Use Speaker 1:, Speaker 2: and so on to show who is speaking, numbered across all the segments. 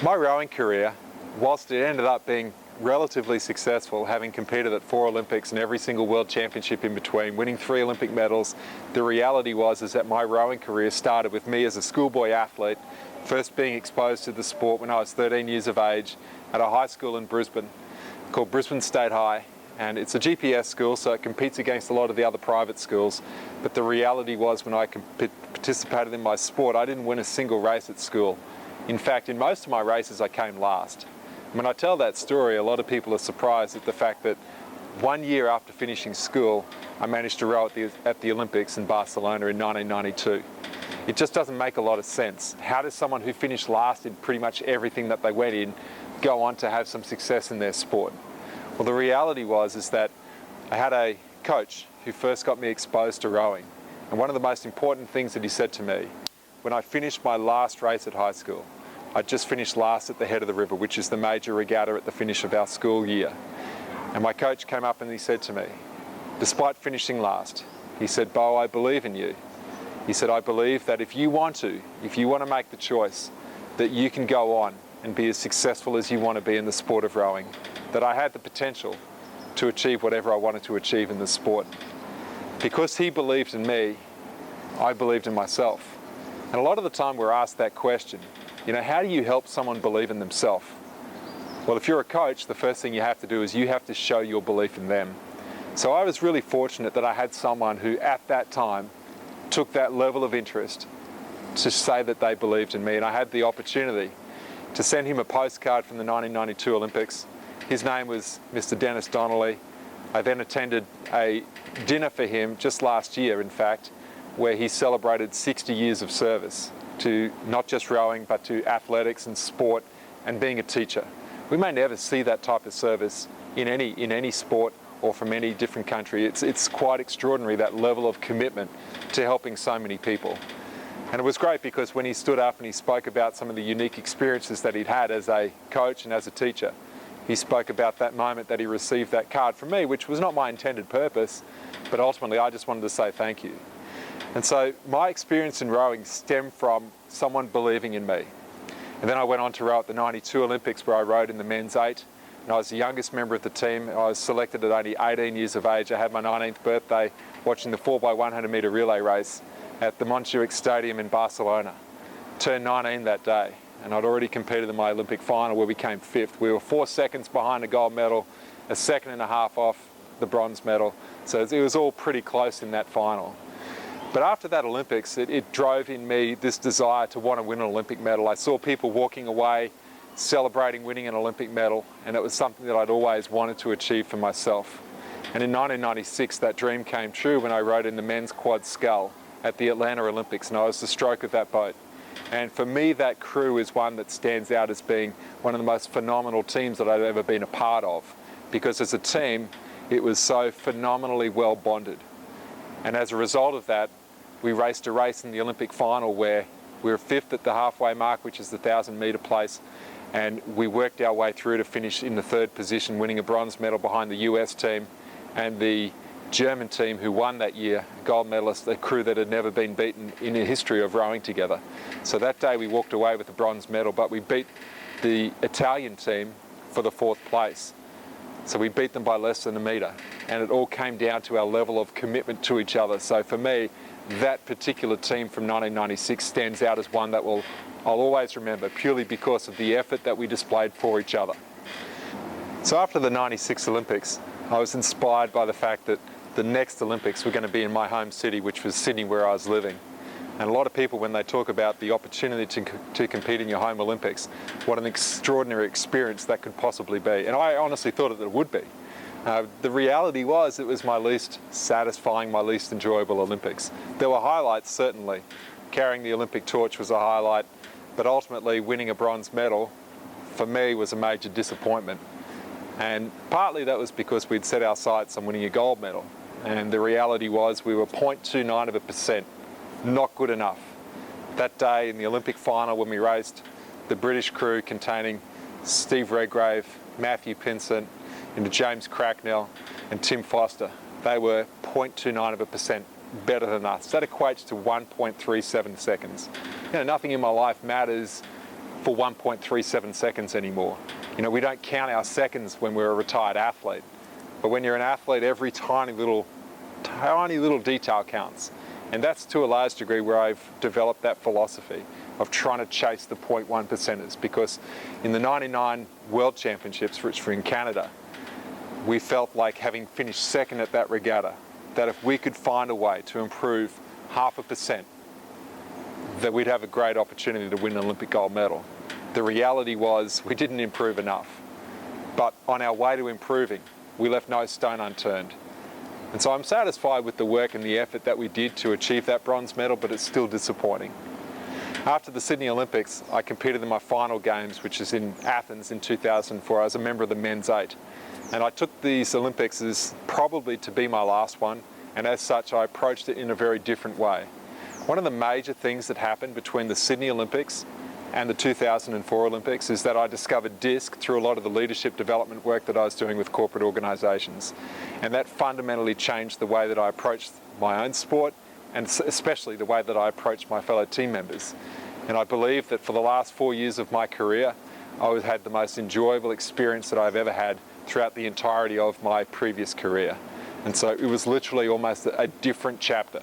Speaker 1: My rowing career, whilst it ended up being relatively successful, having competed at 4 Olympics and every single World Championship in between, winning 3 Olympic medals, the reality was that my rowing career started with me as a schoolboy athlete, first being exposed to the sport when I was 13 years of age at a high school in Brisbane called Brisbane State High. And it's a GPS school, so it competes against a lot of the other private schools. But the reality was when I participated in my sport, I didn't win a single race at school. In fact, in most of my races, I came last. When I tell that story, a lot of people are surprised at the fact that 1 year after finishing school, I managed to row at the Olympics in Barcelona in 1992. It just doesn't make a lot of sense. How does someone who finished last in pretty much everything that they went in go on to have some success in their sport? Well, the reality is that I had a coach who first got me exposed to rowing. And one of the most important things that he said to me, when I finished my last race at high school, I just finished last at the head of the river, which is the major regatta at the finish of our school year. And my coach came up and he said to me, despite finishing last, he said, "Bo, I believe in you." He said, "I believe that if you want to make the choice, that you can go on and be as successful as you want to be in the sport of rowing, that I had the potential to achieve whatever I wanted to achieve in the sport." Because he believed in me, I believed in myself. And a lot of the time we're asked that question, how do you help someone believe in themselves? Well, if you're a coach, the first thing you have to do is you have to show your belief in them. So I was really fortunate that I had someone who at that time took that level of interest to say that they believed in me. And I had the opportunity to send him a postcard from the 1992 Olympics. His name was Mr. Dennis Donnelly. I then attended a dinner for him just last year, in fact, where he celebrated 60 years of service to not just rowing, but to athletics and sport and being a teacher. We may never see that type of service in any sport or from any different country. It's quite extraordinary, that level of commitment to helping so many people. And it was great because when he stood up and he spoke about some of the unique experiences that he'd had as a coach and as a teacher, he spoke about that moment that he received that card from me, which was not my intended purpose, but ultimately I just wanted to say thank you. And so my experience in rowing stemmed from someone believing in me. And then I went on to row at the 92 Olympics, where I rowed in the men's 8. And I was the youngest member of the team. I was selected at only 18 years of age. I had my 19th birthday watching the 4x100 metre relay race at the Montjuic Stadium in Barcelona. Turned 19 that day, and I'd already competed in my Olympic final where we came 5th. We were 4 seconds behind the gold medal, a second and a half off the bronze medal. So it was all pretty close in that final. But after that Olympics, it drove in me this desire to want to win an Olympic medal. I saw people walking away celebrating winning an Olympic medal, and it was something that I'd always wanted to achieve for myself. And in 1996, that dream came true when I rowed in the men's quad scull at the Atlanta Olympics, and I was the stroke of that boat. And for me, that crew is one that stands out as being one of the most phenomenal teams that I've ever been a part of, because as a team, it was so phenomenally well bonded. And as a result of that, we raced a race in the Olympic final where we were 5th at the halfway mark, which is the 1,000-metre place, and we worked our way through to finish in the 3rd position, winning a bronze medal behind the US team and the German team who won that year, gold medalist, a crew that had never been beaten in the history of rowing together. So that day we walked away with a bronze medal, but we beat the Italian team for the 4th place. So we beat them by less than a metre, and it all came down to our level of commitment to each other. So for me, that particular team from 1996 stands out as one that I'll always remember, purely because of the effort that we displayed for each other. So after the 96 Olympics, I was inspired by the fact that the next Olympics were going to be in my home city, which was Sydney, where I was living. And a lot of people, when they talk about the opportunity to compete in your home Olympics, what an extraordinary experience that could possibly be. And I honestly thought that it would be. The reality was it was my least satisfying, my least enjoyable Olympics. There were highlights, certainly. Carrying the Olympic torch was a highlight, but ultimately winning a bronze medal, for me, was a major disappointment. And partly that was because we'd set our sights on winning a gold medal. And the reality was we were 0.29%, not good enough. That day in the Olympic final, when we raced the British crew containing Steve Redgrave, Matthew Pinsent, into James Cracknell and Tim Foster, they were 0.29% better than us. That equates to 1.37 seconds. Nothing in my life matters for 1.37 seconds anymore. You know, we don't count our seconds when we're a retired athlete, but when you're an athlete, every tiny little detail counts. And that's to a large degree where I've developed that philosophy of trying to chase the 0.1 percenters, because in the 99 World Championships, which were in Canada, we felt like, having finished second at that regatta, that if we could find a way to improve 0.5%, that we'd have a great opportunity to win an Olympic gold medal. The reality was we didn't improve enough, but on our way to improving, we left no stone unturned. And so I'm satisfied with the work and the effort that we did to achieve that bronze medal, but it's still disappointing. After the Sydney Olympics, I competed in my final games, which is in Athens in 2004. I was a member of the men's 8. And I took these Olympics as probably to be my last one, and as such I approached it in a very different way. One of the major things that happened between the Sydney Olympics and the 2004 Olympics is that I discovered DISC through a lot of the leadership development work that I was doing with corporate organisations. And that fundamentally changed the way that I approached my own sport, and especially the way that I approached my fellow team members. And I believe that for the last 4 years of my career, I had the most enjoyable experience that I've ever had throughout the entirety of my previous career. And so it was literally almost a different chapter,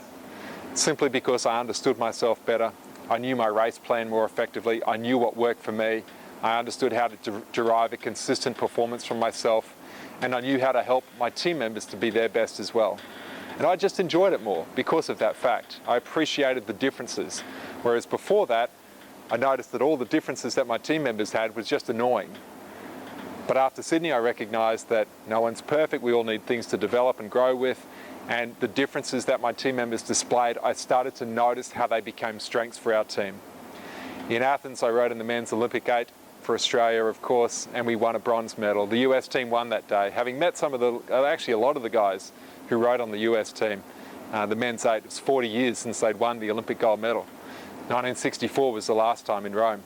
Speaker 1: simply because I understood myself better. I knew my race plan more effectively. I knew what worked for me. I understood how to derive a consistent performance from myself, and I knew how to help my team members to be their best as well. And I just enjoyed it more because of that fact. I appreciated the differences, whereas before that, I noticed that all the differences that my team members had was just annoying. But after Sydney, I recognised that no one's perfect. We all need things to develop and grow with. And the differences that my team members displayed, I started to notice how they became strengths for our team. In Athens, I rode in the men's Olympic 8 for Australia, of course, and we won a bronze medal. The US team won that day. Having met actually a lot of the guys who rode on the US team, the men's 8, it was 40 years since they'd won the Olympic gold medal. 1964 was the last time in Rome.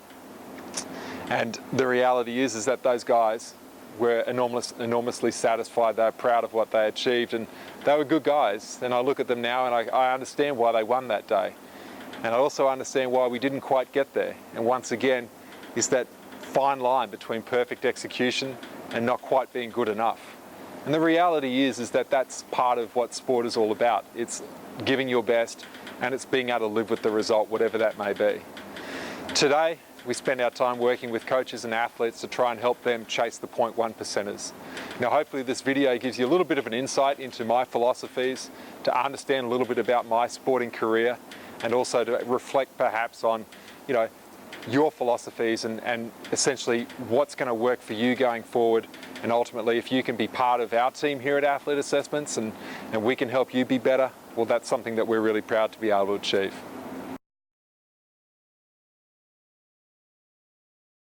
Speaker 1: And the reality is that those guys were enormously satisfied. They were proud of what they achieved, and they were good guys. And I look at them now and I understand why they won that day. And I also understand why we didn't quite get there. And once again, is that fine line between perfect execution and not quite being good enough. And the reality is that that's part of what sport is all about. It's giving your best, and it's being able to live with the result, whatever that may be. Today, we spend our time working with coaches and athletes to try and help them chase the 0.1 percenters. Now, hopefully this video gives you a little bit of an insight into my philosophies, to understand a little bit about my sporting career, and also to reflect perhaps on, your philosophies and essentially what's going to work for you going forward. And ultimately, if you can be part of our team here at Athlete Assessments and we can help you be better, well, that's something that we're really proud to be able to achieve.